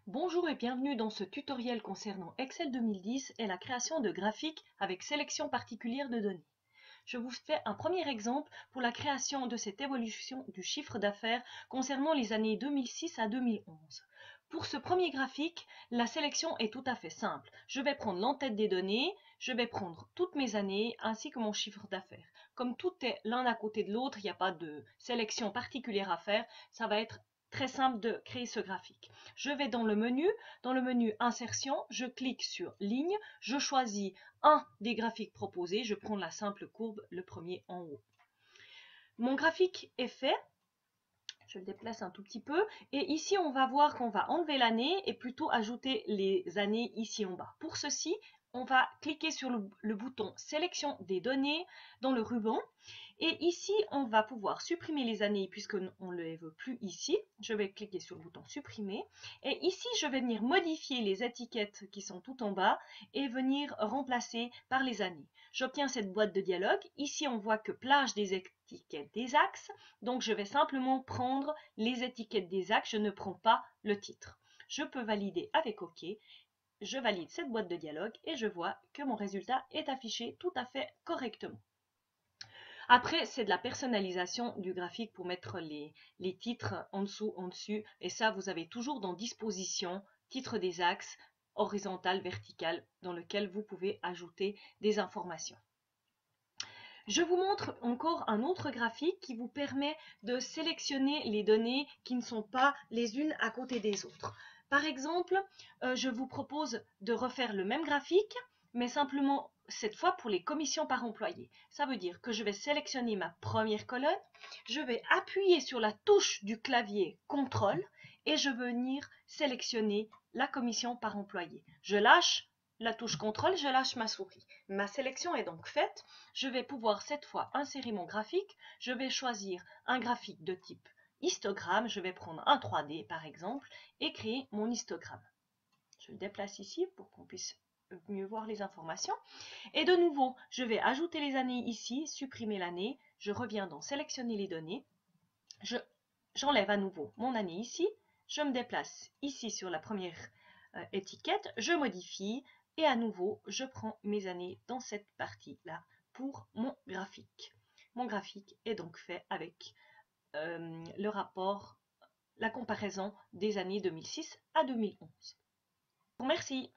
Bonjour et bienvenue dans ce tutoriel concernant Excel 2010 et la création de graphiques avec sélection particulière de données. Je vous fais un premier exemple pour la création de cette évolution du chiffre d'affaires concernant les années 2006 à 2011. Pour ce premier graphique, la sélection est tout à fait simple. Je vais prendre l'entête des données, je vais prendre toutes mes années ainsi que mon chiffre d'affaires. Comme tout est l'un à côté de l'autre, il n'y a pas de sélection particulière à faire, ça va être très simple de créer ce graphique. Je vais dans le menu insertion, je clique sur ligne, je choisis un des graphiques proposés, je prends la simple courbe, le premier en haut. Mon graphique est fait, je le déplace un tout petit peu, et ici on va voir qu'on va enlever l'année et plutôt ajouter les années ici en bas. Pour ceci, on va cliquer sur le bouton sélection des données dans le ruban. Et ici, on va pouvoir supprimer les années puisqu'on ne les veut plus ici. Je vais cliquer sur le bouton supprimer. Et ici, je vais venir modifier les étiquettes qui sont tout en bas et venir remplacer par les années. J'obtiens cette boîte de dialogue. Ici, on voit que plage des étiquettes des axes. Donc, je vais simplement prendre les étiquettes des axes. Je ne prends pas le titre. Je peux valider avec OK. Je valide cette boîte de dialogue et je vois que mon résultat est affiché tout à fait correctement. Après, c'est de la personnalisation du graphique pour mettre les titres en dessous, en dessus. Et ça, vous avez toujours dans disposition, titre des axes, horizontal, vertical, dans lequel vous pouvez ajouter des informations. Je vous montre encore un autre graphique qui vous permet de sélectionner les données qui ne sont pas les unes à côté des autres. Par exemple, je vous propose de refaire le même graphique, mais simplement cette fois pour les commissions par employé. Ça veut dire que je vais sélectionner ma première colonne, je vais appuyer sur la touche du clavier CTRL et je vais venir sélectionner la commission par employé. Je lâche la touche CTRL, je lâche ma souris. Ma sélection est donc faite. Je vais pouvoir cette fois insérer mon graphique. Je vais choisir un graphique de type histogramme. Je vais prendre un 3D par exemple et créer mon histogramme. Je le déplace ici pour qu'on puisse mieux voir les informations. Et de nouveau, je vais ajouter les années ici, supprimer l'année. Je reviens dans sélectionner les données. J'enlève à nouveau mon année ici. Je me déplace ici sur la première étiquette. Je modifie. Et à nouveau, je prends mes années dans cette partie-là pour mon graphique. Mon graphique est donc fait avec le rapport, la comparaison des années 2006 à 2011. Merci.